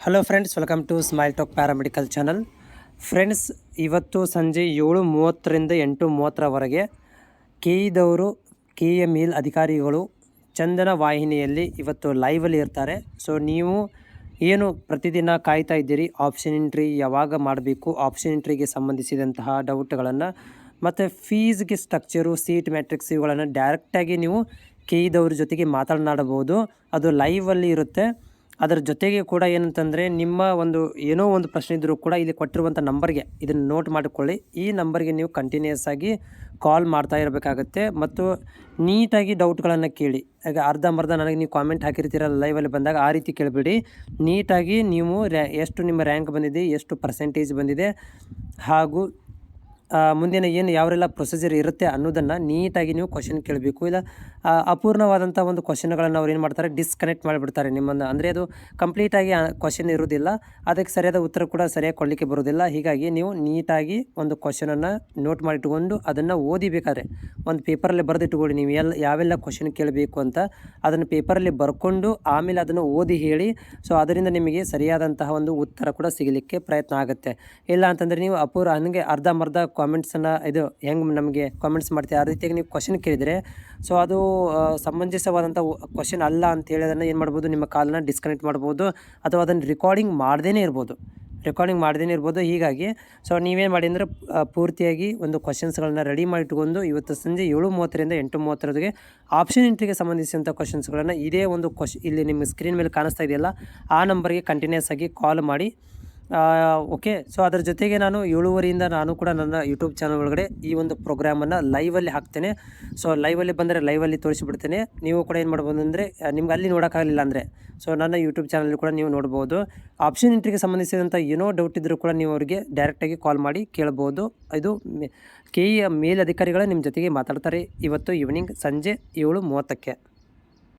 Hello friends, welcome to smile talk paramedical channel. Friends, ಇವತ್ತು ಸಂಜೆ 7:30ರಿಂದ 8:30ರವರೆಗೆ ಕೆಇದವರು KEA ಮೇಲ್ ಅಧಿಕಾರಿಗಳು ಚಂದನ ವಾಹಿನಿಯಲ್ಲಿ ಇವತ್ತು ಲೈವಲ್ಲಿ ಇರ್ತಾರೆ. ಸೊ ನೀವು ಏನು ಪ್ರತಿದಿನ ಕಾಯ್ತಾ ಇದ್ದೀರಿ, ಆಪ್ಷನ್ ಎಂಟ್ರಿ ಯಾವಾಗ ಮಾಡಬೇಕು, ಆಪ್ಷನ್ ಎಂಟ್ರಿಗೆ ಸಂಬಂಧಿಸಿದಂತಹ ಡೌಟ್ಗಳನ್ನು ಮತ್ತು ಫೀಸ್ಗೆ ಸ್ಟ್ರಕ್ಚರು, ಸೀಟ್ ಮ್ಯಾಟ್ರಿಕ್ಸ್ ಇವುಗಳನ್ನು ಡೈರೆಕ್ಟಾಗಿ ನೀವು ಕೆಇದವ್ರ ಜೊತೆಗೆ ಮಾತನಾಡಬಹುದು. ಅದು ಲೈವಲ್ಲಿ ಇರುತ್ತೆ. ಅದರ ಜೊತೆಗೆ ಕೂಡ ಏನಂತಂದರೆ, ನಿಮ್ಮ ಏನೋ ಒಂದು ಪ್ರಶ್ನೆ ಇದ್ದರೂ ಕೂಡ ಇಲ್ಲಿ ಕೊಟ್ಟಿರುವಂಥ ನಂಬರ್ಗೆ ಇದನ್ನು ನೋಟ್ ಮಾಡಿಕೊಳ್ಳಿ. ಈ ನಂಬರ್ಗೆ ನೀವು ಕಂಟಿನ್ಯೂಸ್ ಆಗಿ ಕಾಲ್ ಮಾಡ್ತಾ ಇರಬೇಕಾಗತ್ತೆ ಮತ್ತು ನೀಟಾಗಿ ಡೌಟ್ಗಳನ್ನು ಕೇಳಿ. ಈಗ ಅರ್ಧಂಬರ್ಧ ನನಗೆ ನೀವು ಕಾಮೆಂಟ್ ಹಾಕಿರ್ತೀರಲ್ಲ ಲೈವಲ್ಲಿ ಬಂದಾಗ, ಆ ರೀತಿ ಕೇಳಿಬಿಡಿ. ನೀಟಾಗಿ ನೀವು ಎಷ್ಟು ನಿಮ್ಮ ರ್ಯಾಂಕ್ ಬಂದಿದೆ, ಎಷ್ಟು ಪರ್ಸೆಂಟೇಜ್ ಬಂದಿದೆ, ಹಾಗೂ ಮುಂದಿನ ಯಾವೆಲ್ಲ ಪ್ರೊಸೀಜರ್ ಇರುತ್ತೆ ಅನ್ನೋದನ್ನು ನೀಟಾಗಿ ನೀವು ಕ್ವಶನ್ ಕೇಳಬೇಕು. ಇಲ್ಲ ಅಪೂರ್ಣವಾದಂಥ ಒಂದು ಕ್ವಶನ್ಗಳನ್ನು ಅವ್ರು ಏನು ಮಾಡ್ತಾರೆ, ಡಿಸ್ಕನೆಕ್ಟ್ ಮಾಡಿಬಿಡ್ತಾರೆ ನಿಮ್ಮನ್ನು. ಅಂದರೆ ಅದು ಕಂಪ್ಲೀಟಾಗಿ ಕ್ವಶನ್ ಇರೋದಿಲ್ಲ, ಅದಕ್ಕೆ ಸರಿಯಾದ ಉತ್ತರ ಕೂಡ ಸರಿಯಾಗಿ ಕೊಡಲಿಕ್ಕೆ ಬರೋದಿಲ್ಲ. ಹೀಗಾಗಿ ನೀವು ನೀಟಾಗಿ ಒಂದು ಕ್ವಶನನ್ನು ನೋಟ್ ಮಾಡಿಟ್ಕೊಂಡು ಅದನ್ನು ಓದಿಬೇಕಾದ್ರೆ ಒಂದು ಪೇಪರಲ್ಲಿ ಬರೆದಿಟ್ಕೊಳ್ಳಿ. ನೀವು ಯಾವೆಲ್ಲ ಕ್ವಶನ್ ಕೇಳಬೇಕು ಅಂತ ಅದನ್ನು ಪೇಪರಲ್ಲಿ ಬರ್ಕೊಂಡು ಆಮೇಲೆ ಅದನ್ನು ಓದಿ ಹೇಳಿ. ಸೊ ಅದರಿಂದ ನಿಮಗೆ ಸರಿಯಾದಂತಹ ಒಂದು ಉತ್ತರ ಕೂಡ ಸಿಗಲಿಕ್ಕೆ ಪ್ರಯತ್ನ ಆಗುತ್ತೆ. ಇಲ್ಲ ಅಂತಂದರೆ ನೀವು ಹಂಗೆ ಅರ್ಧಂಬರ್ಧ ಕಾಮೆಂಟ್ಸನ್ನು ಇದು ಹೆಂಗೆ ನಮಗೆ ಕಾಮೆಂಟ್ಸ್ ಮಾಡ್ತೀವಿ, ಆ ರೀತಿಯಾಗಿ ನೀವು ಕ್ವಶನ್ ಕೇಳಿದರೆ ಸೊ ಅದು ಸಮಂಜಸವಾದಂಥ ಕ್ವಶನ್ ಅಲ್ಲ ಅಂತೇಳಿ ಅದನ್ನು ಏನು ಮಾಡ್ಬೋದು, ನಿಮ್ಮ ಕಾಲನ್ನು ಡಿಸ್ಕನೆಕ್ಟ್ ಮಾಡ್ಬೋದು ಅಥವಾ ಅದನ್ನು ರೆಕಾರ್ಡಿಂಗ್ ಮಾಡದೇ ಇರ್ಬೋದು. ಹೀಗಾಗಿ ಸೊ ನೀವೇನು ಮಾಡಿ ಅಂದರೆ ಪೂರ್ತಿಯಾಗಿ ಒಂದು ಕ್ವಶನ್ಸ್ಗಳನ್ನ ರೆಡಿ ಮಾಡಿಟ್ಕೊಂಡು ಇವತ್ತು ಸಂಜೆ 7:30ರಿಂದ 8:30ರವರೆಗೆ ಆಪ್ಷನ್ ಎಂಟ್ರಿಗೆ ಸಂಬಂಧಿಸಿದಂಥ ಕ್ವಶನ್ಸ್ಗಳನ್ನು ಇದೇ ಒಂದು ಇಲ್ಲಿ ನಿಮ್ಮ ಸ್ಕ್ರೀನ್ ಮೇಲೆ ಕಾಣಿಸ್ತಾ ಇದೆಯಲ್ಲ, ಆ ನಂಬರ್ಗೆ ಕಂಟಿನ್ಯೂಸ್ ಆಗಿ ಕಾಲ್ ಮಾಡಿ. ಓಕೆ. ಸೊ ಅದರ ಜೊತೆಗೆ ನಾನು 7:30ರಿಂದ ನಾನು ಕೂಡ ನನ್ನ ಯೂಟ್ಯೂಬ್ ಚಾನಲ್ ಒಳಗಡೆ ಈ ಒಂದು ಪ್ರೋಗ್ರಾಮನ್ನು ಲೈವಲ್ಲಿ ಹಾಕ್ತೇನೆ. ಸೊ ಲೈವಲ್ಲಿ ಬಂದರೆ ಲೈವಲ್ಲಿ ತೋರಿಸಿಬಿಡ್ತೇನೆ. ನೀವು ಕೂಡ ಏನು ಮಾಡ್ಬೋದು ಅಂದರೆ, ನಿಮ್ಗೆ ಅಲ್ಲಿ ನೋಡೋಕ್ಕಾಗಲಿಲ್ಲ ಅಂದರೆ ಸೊ ನನ್ನ ಯೂಟ್ಯೂಬ್ ಚಾನಲ್ ಕೂಡ ನೀವು ನೋಡ್ಬೋದು. ಆಪ್ಷನ್ ಎಂಟ್ರಿಗೆ ಸಂಬಂಧಿಸಿದಂಥ ಏನೋ ಡೌಟ್ ಇದ್ದರೂ ಕೂಡ ನೀವು ಅವರಿಗೆ ಡೈರೆಕ್ಟಾಗಿ ಕಾಲ್ ಮಾಡಿ ಕೇಳ್ಬೋದು. ಇದು ಕೆಇಎ ಮೇಲಧಿಕಾರಿಗಳೇ ನಿಮ್ಮ ಜೊತೆಗೆ ಮಾತಾಡ್ತಾರೆ ಇವತ್ತು ಈವ್ನಿಂಗ್ ಸಂಜೆ 7:30ಕ್ಕೆ.